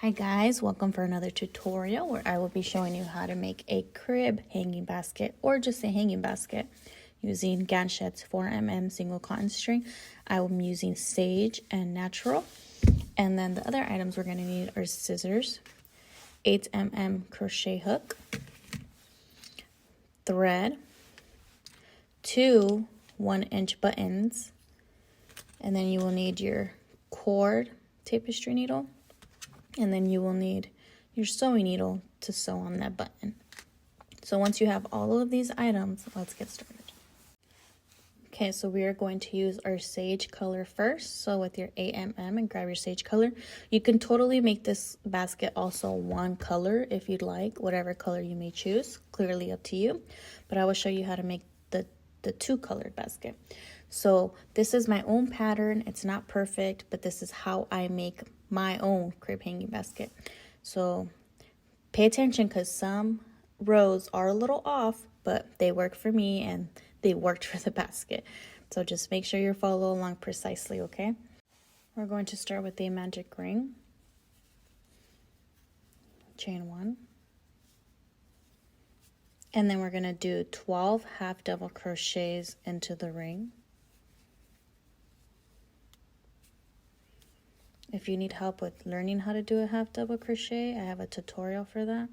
Hi guys, welcome for another tutorial where I will be showing you how to make a crib hanging basket or just a hanging basket using Ganchet's 4mm single cotton string. I'm using sage and natural, and then the other items we're going to need are scissors, 8mm crochet hook, thread, two 1-inch buttons, and then you will need your cord tapestry needle. And then you will need your sewing needle to sew on that button. So once you have all of these items, let's get started. Okay, so we are going to use our sage color first. So with your 8mm and grab your sage color. You can totally make this basket also one color if you'd like, whatever color you may choose, clearly up to you. But I will show you how to make the two-colored basket. So this is my own pattern. It's not perfect, but this is how I make my own crib hanging basket. So pay attention because some rows are a little off, but they work for me and they worked for the basket. So just make sure you follow along precisely, okay? We're going to start with a magic ring. Chain 1. And then we're going to do 12 half double crochets into the ring. If you need help with learning how to do a half double crochet, I have a tutorial for that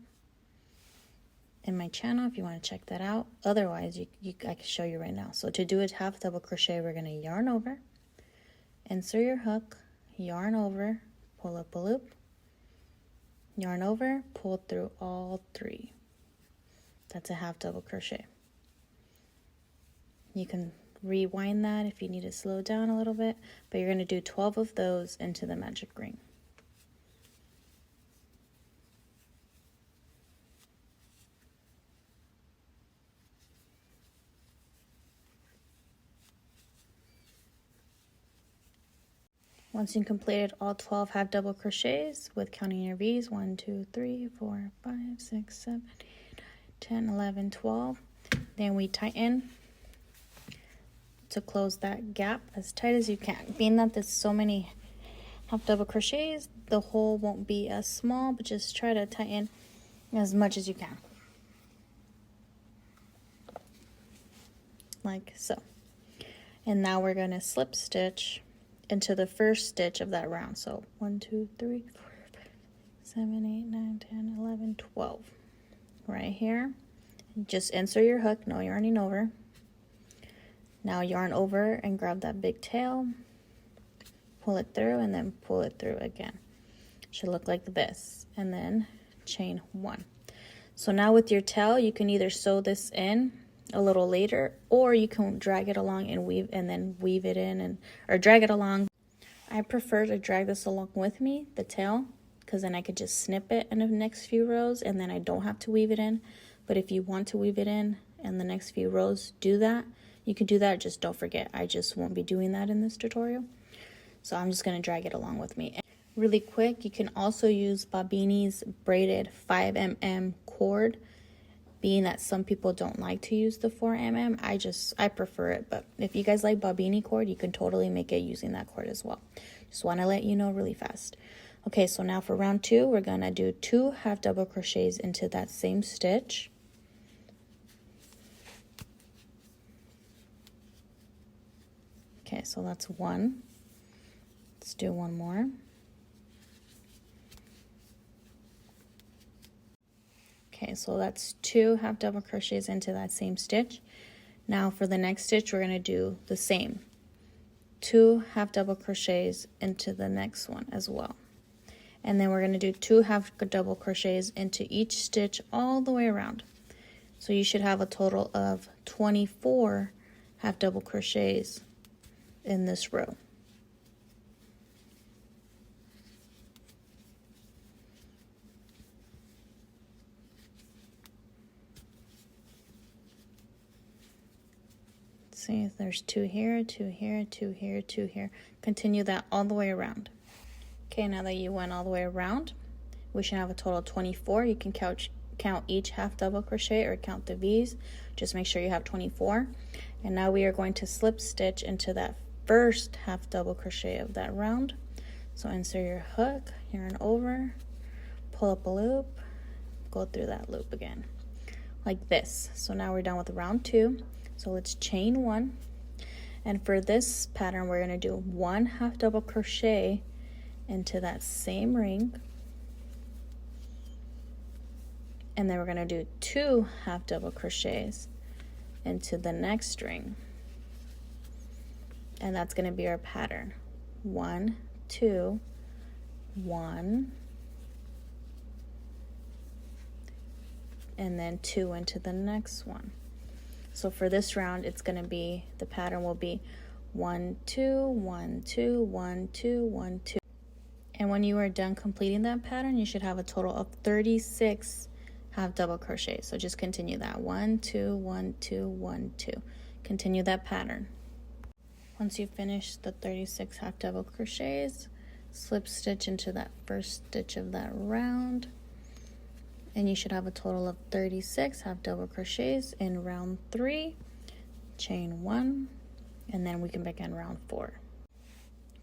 in my channel if you want to check that out. Otherwise, I can show you right now. So to do a half double crochet, we're going to yarn over, insert your hook, yarn over, pull up a loop, yarn over, pull through all 3. That's a half double crochet. You can rewind that if you need to slow down a little bit, but you're going to do 12 of those into the magic ring. Once you've completed all 12 half double crochets with counting your V's, 1, 2, 3, 4, 5, 6, 7, 8, 9, 10, 11, 12, then we tighten to close that gap as tight as you can. Being that there's so many half double crochets, the hole won't be as small, but just try to tighten as much as you can. Like so. And now we're going to slip stitch into the first stitch of that round. So 1, 2, 3, 4, 5, 7, 8, 9, 10, 11, 12. Right here. Just insert your hook, no yarning over. Now yarn over and grab that big tail, pull it through, and then pull it through again. Should look like this, and then chain 1. So now with your tail, you can either sew this in a little later, or you can drag it along and weave, and then weave it in, or drag it along. I prefer to drag this along with me, the tail, because then I could just snip it in the next few rows, and then I don't have to weave it in. But if you want to weave it in the next few rows, do that. You can do that, just don't forget. I just won't be doing that in this tutorial. So I'm just going to drag it along with me. And really quick, you can also use Bobini's braided 5mm cord. Being that some people don't like to use the 4mm, I prefer it. But if you guys like Bobini cord, you can totally make it using that cord as well. Just want to let you know really fast. Okay, so now for round 2, we're going to do 2 half double crochets into that same stitch. Okay, so that's 1. Let's do 1 more. Okay, so that's 2 half double crochets into that same stitch. Now for the next stitch, we're going to do the same. 2 half double crochets into the next one as well. And then we're going to do 2 half double crochets into each stitch all the way around. So you should have a total of 24 half double crochets in this row. See, there's 2 here, 2 here, 2 here, 2 here. Continue that all the way around. Okay, now that you went all the way around, we should have a total of 24. You can count each half double crochet or count the V's. Just make sure you have 24. And now we are going to slip stitch into that first half double crochet of that round. So insert your hook, yarn over, pull up a loop, go through that loop again, like this. So now we're done with round 2. So let's chain 1. And for this pattern, we're going to do 1 half double crochet into that same ring. And then we're going to do 2 half double crochets into the next ring. And that's going to be our pattern. 1, 2, 1, and then 2 into the next one. So for this round, it's going to be, the pattern will be 1, 2, 1, 2, 1, 2, 1, 2. And when you are done completing that pattern, you should have a total of 36 half double crochets. So just continue that 1, 2, 1, 2, 1, 2. Continue that pattern. Once you finish the 36 half double crochets, slip stitch into that first stitch of that round, and you should have a total of 36 half double crochets in round 3. Chain 1, and then we can begin round 4.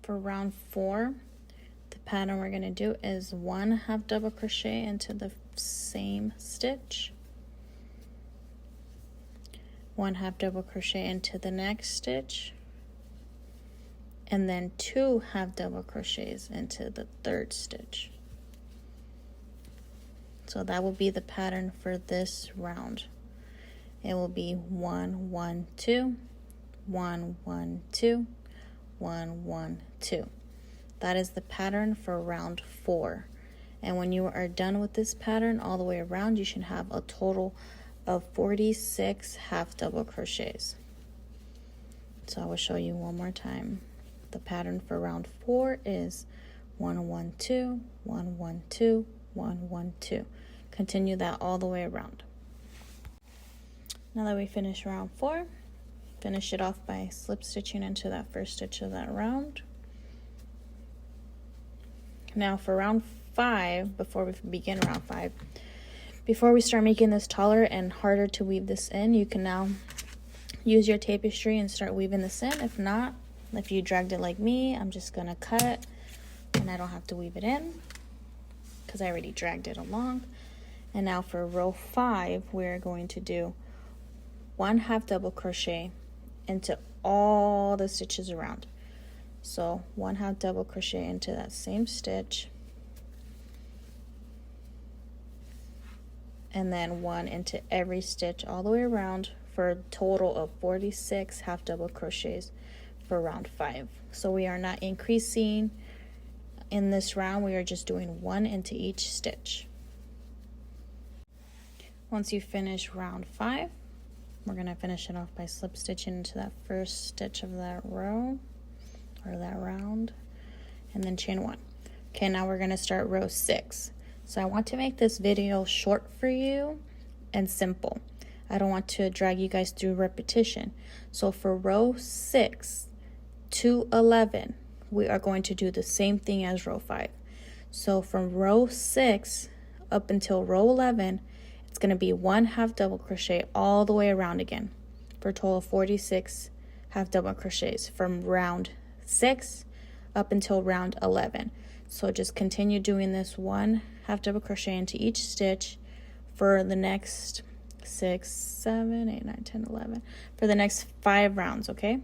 For round 4, the pattern we're going to do is 1 half double crochet into the same stitch, 1 half double crochet into the next stitch, and then 2 half double crochets into the third stitch. So that will be the pattern for this round. It will be 1, 1, 2, 1, 1, 2, 1, 1, 2. That is the pattern for round 4. And when you are done with this pattern all the way around, you should have a total of 46 half double crochets. So I will show you one more time. The pattern for round 4 is 1, 1, 2, 1, 1, 2, 1, 1, 2. Continue that all the way around. Now that we finish round 4, finish it off by slip stitching into that first stitch of that round. Now for round 5, before we begin round 5, before we start making this taller and harder to weave this in, you can now use your tapestry and start weaving this in. If not, if you dragged it like me, I'm just gonna cut it and I don't have to weave it in because I already dragged it along. And now for row 5, we're going to do 1 half double crochet into all the stitches around. So 1 half double crochet into that same stitch, and then 1 into every stitch all the way around for a total of 46 half double crochets for round 5. So we are not increasing in this round, we are just doing 1 into each stitch. Once you finish round 5, we're going to finish it off by slip stitching into that first stitch of that row or that round, and then chain 1. Okay, now we're going to start row 6. So I want to make this video short for you and simple. I don't want to drag you guys through repetition. So for row 6 to 11, we are going to do the same thing as row 5. So from row 6 up until row 11, it's going to be 1 half double crochet all the way around again for a total of 46 half double crochets from round 6 up until round 11. So just continue doing this 1 half double crochet into each stitch for the next 6, 7, 8, 9, 10, 11, for the next 5 rounds, okay?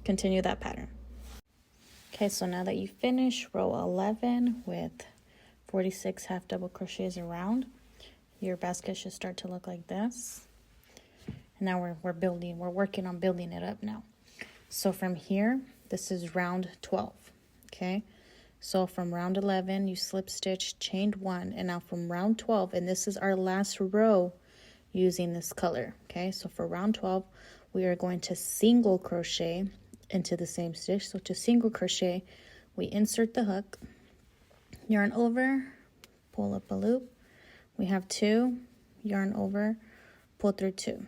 Continue that pattern. Okay, so now that you finish row 11 with 46 half double crochets around, your basket should start to look like this. And now we're working on building it up now. So from here, this is round 12, okay? So from round 11, you slip stitch, chained 1, and now from round 12, and this is our last row using this color, okay? So for round 12, we are going to single crochet into the same stitch. So to single crochet, we insert the hook, yarn over, pull up a loop. We have 2, yarn over, pull through 2.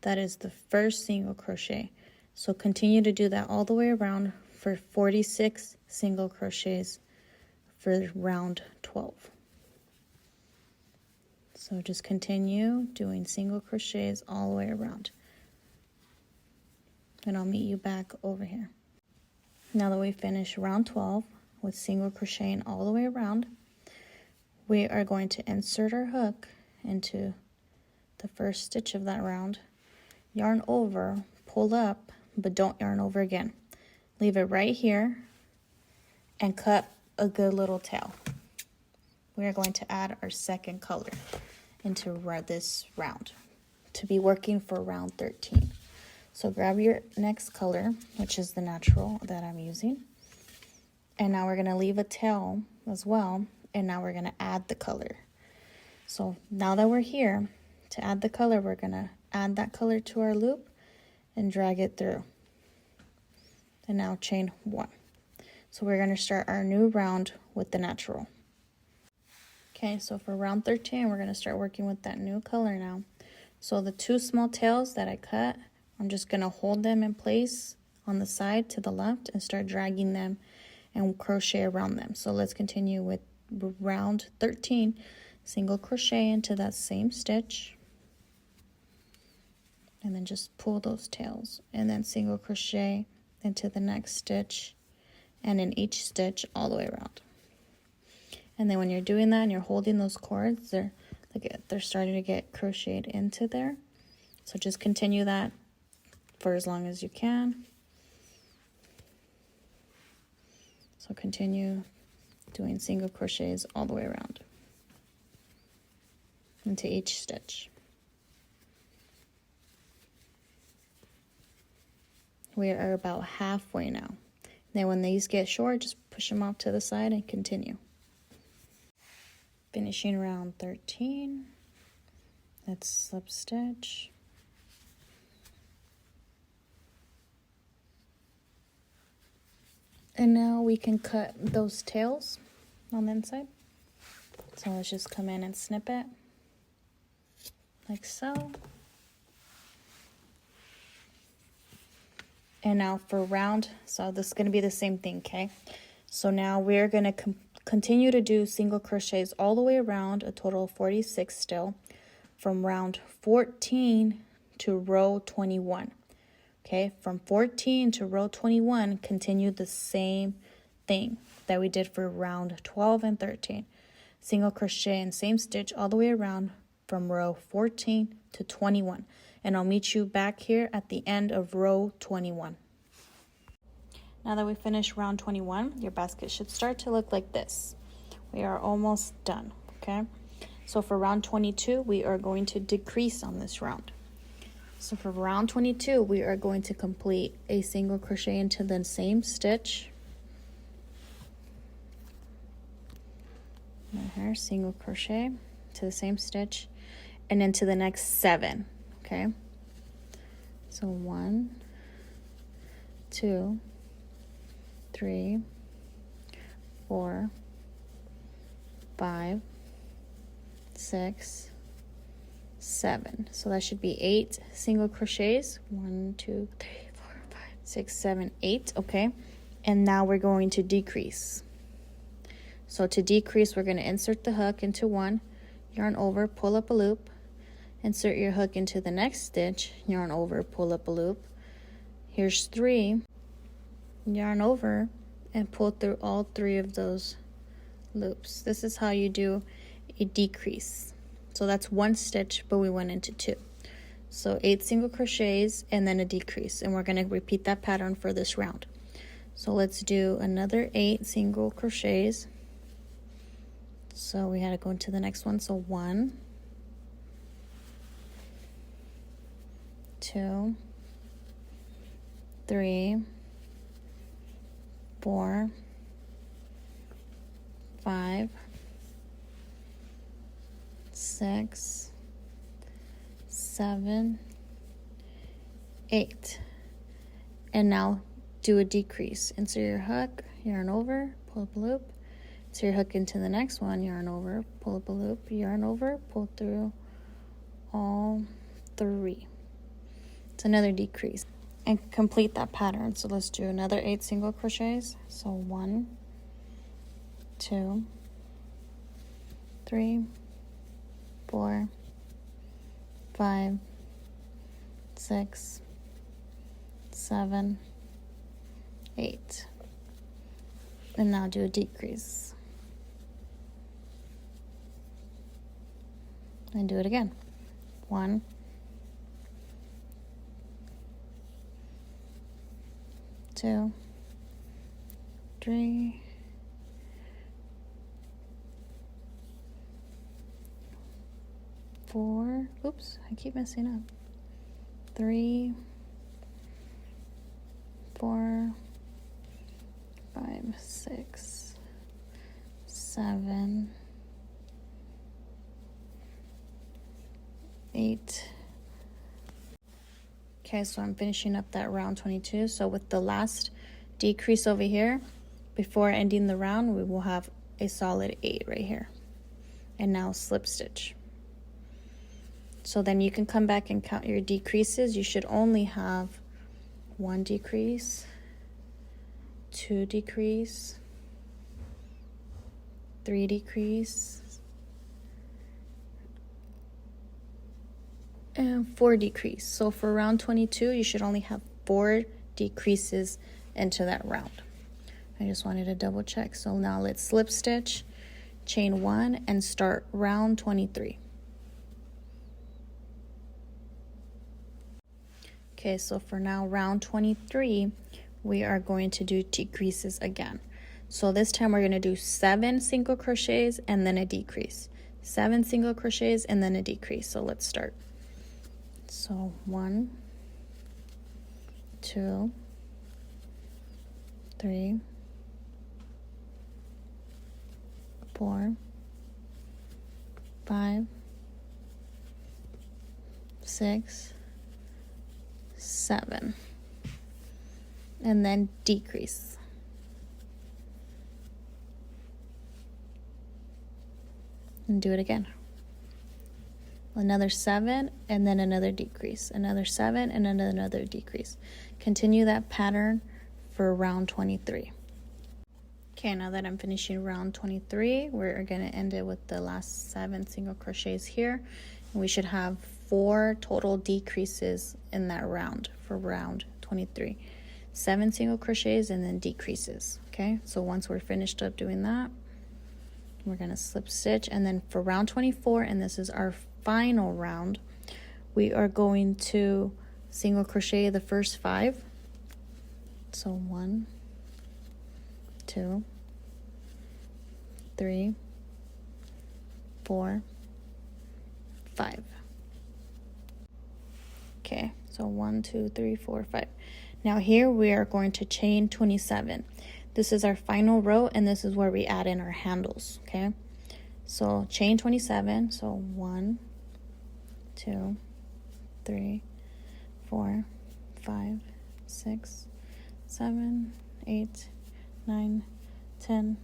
That is the first single crochet. So continue to do that all the way around for 46 single crochets for round 12. So just continue doing single crochets all the way around. And I'll meet you back over here. Now that we finish round 12 with single crocheting all the way around, we are going to insert our hook into the first stitch of that round, yarn over, pull up, but don't yarn over again. Leave it right here and cut a good little tail. We are going to add our second color into this round to be working for round 13. So grab your next color, which is the natural that I'm using. And now we're going to leave a tail as well. And now we're going to add the color. So now that we're here, to add the color, we're going to add that color to our loop and drag it through. And now chain 1. So we're going to start our new round with the natural. Okay, so for round 13, we're going to start working with that new color now. So the 2 small tails that I cut, I'm just going to hold them in place on the side to the left and start dragging them and crochet around them. So let's continue with round 13. Single crochet into that same stitch. And then just pull those tails. And then single crochet into the next stitch. And in each stitch all the way around. And then when you're doing that and you're holding those cords, they're starting to get crocheted into there. So just continue that for as long as you can. So continue doing single crochets all the way around into each stitch. We are about halfway now. Then when these get short, just push them off to the side and continue. Finishing round 13. Let's slip stitch. And now we can cut those tails on the inside. So let's just come in and snip it like so. And now for round, so this is going to be the same thing, okay? So now we're going to continue to do single crochets all the way around, a total of 46 still, from round 14 to row 21. Okay, from 14 to row 21, continue the same thing that we did for round 12 and 13. Single crochet and same stitch all the way around from row 14 to 21. And I'll meet you back here at the end of row 21. Now that we finished round 21, your basket should start to look like this. We are almost done, okay? So for round 22, we are going to decrease on this round. So for round 22, we are going to complete a single crochet into the same stitch. Right here, single crochet to the same stitch and into the next 7, okay? So 1, 2, 3, 4, 5, 6, 7. So that should be 8 single crochets. 1, 2, 3, 4, 5, 6, 7, 8. Okay. And now we're going to decrease. So to decrease, we're going to insert the hook into 1, yarn over, pull up a loop, insert your hook into the next stitch, yarn over, pull up a loop. Here's 3, yarn over, and pull through all 3 of those loops. This is how you do a decrease. So that's 1 stitch, but we went into 2. So 8 single crochets and then a decrease. And we're going to repeat that pattern for this round. So let's do another 8 single crochets. So we had to go into the next one. So 1, 2, 3, 4, 5, 6, 7, 8. And now do a decrease. Insert your hook, yarn over, pull up a loop. Insert your hook into the next one, yarn over, pull up a loop, yarn over, pull through all 3. It's another decrease. And complete that pattern. So let's do another 8 single crochets. So 1, 2, 3, 4, 5, 6, 7, 8. And now do a decrease. and do it again. 1, 2, 3, 4, oops, I keep messing up. 3, 4, 5, 6, 7, 8. Okay, so I'm finishing up that round 22. So with the last decrease over here, before ending the round, we will have a solid 8 right here. And now slip stitch. So then you can come back and count your decreases. You should only have 1 decrease, 2 decrease, 3 decrease, and 4 decrease. So for round 22, you should only have 4 decreases into that round. I just wanted to double check. So now let's slip stitch, chain 1, and start round 23. Okay, so for now round 23, we are going to do decreases again. So this time we're going to do 7 single crochets and then a decrease. 7 single crochets and then a decrease. So let's start. So 1, 2, 3, 4, 5, 6, 7, and then decrease. And do it again. Another 7 and then another decrease. Another 7 and then another decrease. Continue that pattern for round 23. Okay, now that I'm finishing round 23, we're going to end it with the last 7 single crochets here. And we should have 4 total decreases in that round for round 23. 7 single crochets and then decreases. Okay, so once we're finished up doing that, we're going to slip stitch. And then for round 24, and this is our final round, we are going to single crochet the first 5. So 1, 2, 3, 4, 5. Okay, so 1, 2, 3, 4, 5. Now here we are going to chain 27. This is our final row, and this is where we add in our handles. Okay, so chain 27. So 1, 2, 3, 4, 5, 6, 7, 8, 9, 10,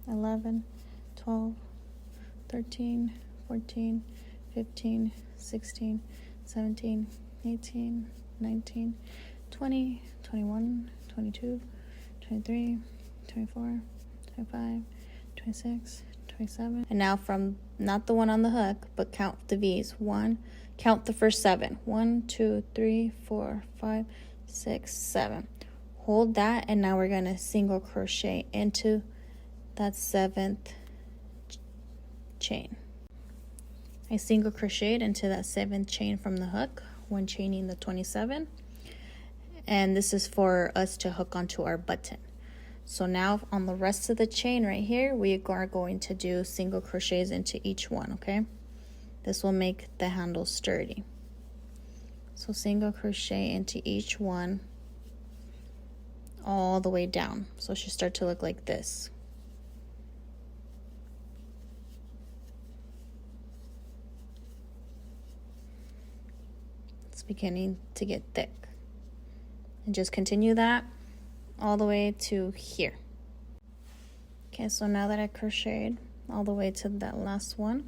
11, 12, 13, 14, 15, 16, 17, 18, 19, 20, 21, 22, 23, 24, 25, 26, 27. And now from not the one on the hook, but count the V's. Count the first 7. 1, 2, 3, 4, 5, 6, 7. Hold that, and now we're going to single crochet into that 7th chain. I single crocheted into that 7th chain from the hook when chaining the 27, and this is for us to hook onto our button. So now on the rest of the chain right here, we are going to do single crochets into each one. Okay, this will make the handle sturdy. So single crochet into each one all the way down, so it should start to look like this. It's beginning to get thick, and just continue that all the way to here. Okay, so now that I crocheted all the way to that last one,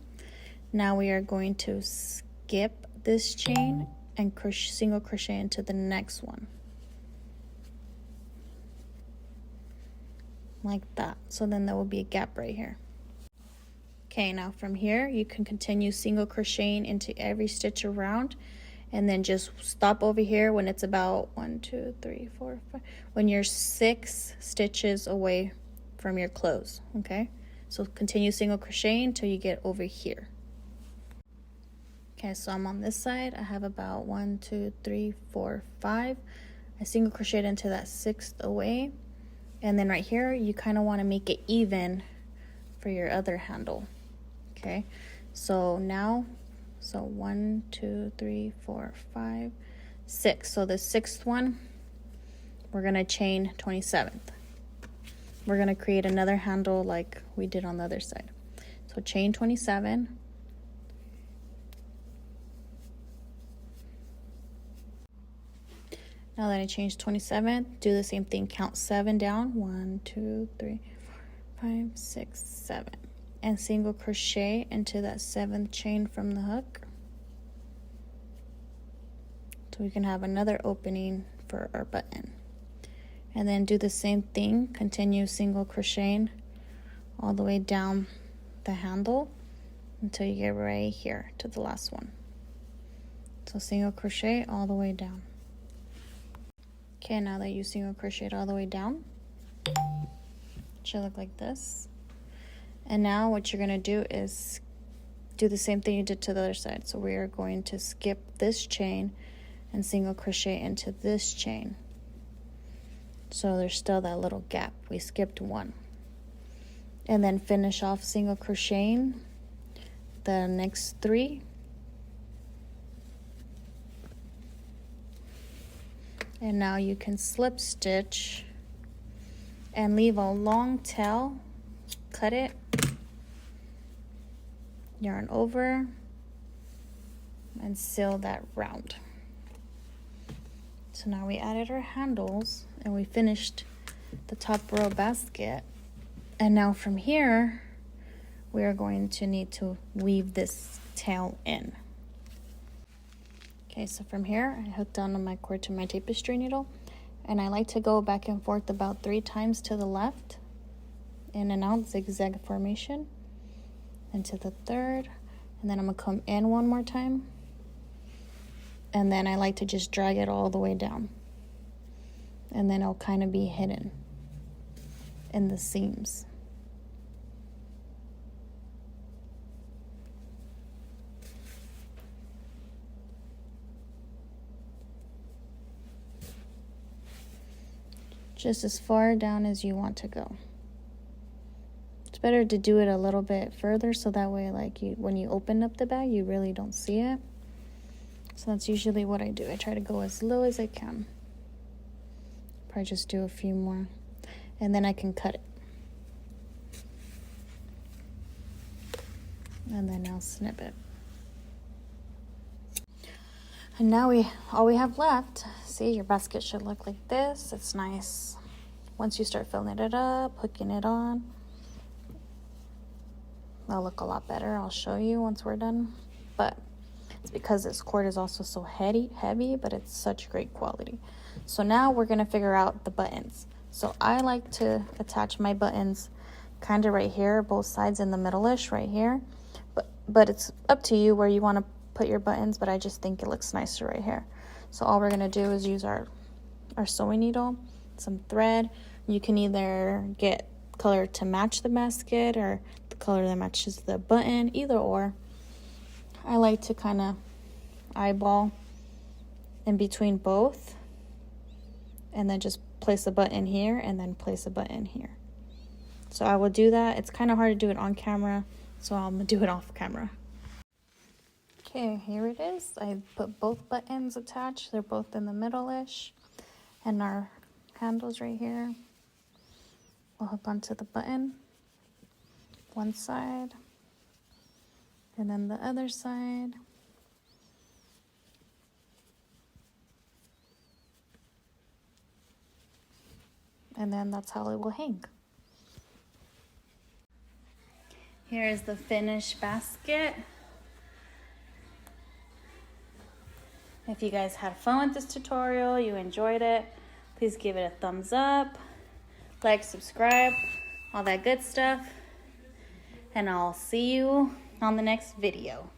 now we are going to skip this chain and single crochet into the next one, like that. So then there will be a gap right here. Okay, now from here you can continue single crocheting into every stitch around, and then just stop over here when it's about 1, 2, 3, 4, 5, when you're 6 stitches away from your close. Okay, so continue single crocheting until you get over here. Okay, so I'm on this side. I have about 1, 2, 3, 4, 5. I single crocheted into that 6th away. And then right here, you kind of want to make it even for your other handle. Okay, so now, so 1, 2, 3, 4, 5, 6. So the 6th one, we're going to chain 27th. We're going to create another handle like we did on the other side. So chain 27. Now that I changed 27th, do the same thing. Count 7 down. 1, 2, 3, 4, 5, 6, 7. And single crochet into that 7th chain from the hook. So we can have another opening for our button. And then do the same thing. Continue single crocheting all the way down the handle until you get right here to the last one. So single crochet all the way down. Okay, now that you single crocheted all the way down, it should look like this. And now what you're going to do is do the same thing you did to the other side. So we are going to skip this chain and single crochet into this chain. So there's still that little gap. We skipped one. And then finish off single crocheting the next 3. And now you can slip stitch and leave a long tail, cut it, yarn over, and seal that round. So now we added our handles and we finished the top row basket. And now from here, we are going to need to weave this tail in. Okay, so from here, I hooked onto my cord to my tapestry needle, and I like to go back and forth about 3 times to the left, in and out, zigzag formation, into the 3rd, and then I'm gonna come in one more time, and then I like to just drag it all the way down, and then it'll kind of be hidden in the seams. Just as far down as you want to go. It's better to do it a little bit further so that way when you open up the bag you really don't see it. So that's usually what I do. I try to go as low as I can. Probably just do a few more and then I can cut it. And then I'll snip it. And now all we have left, see, your basket should look like this. It's nice. Once you start filling it up, hooking it on, that'll look a lot better. I'll show you once we're done. But it's because this cord is also so heavy, but it's such great quality. So now we're gonna figure out the buttons. So I like to attach my buttons kind of right here, both sides in the middle-ish right here. But it's up to you where you want to put your buttons, but I just think it looks nicer right here. So all we're going to do is use our sewing needle, some thread. You can either get color to match the basket or the color that matches the button, either or. I like to kind of eyeball in between both and then just place a button here and then place a button here. So I will do that. It's kind of hard to do it on camera, so I'm going to do it off camera. Okay, here it is. I put both buttons attached. They're both in the middle-ish. And our handles right here. We'll hook onto the button. One side. And then the other side. And then that's how it will hang. Here is the finished basket. If you guys had fun with this tutorial, you enjoyed it, please give it a thumbs up, like, subscribe, all that good stuff, and I'll see you on the next video.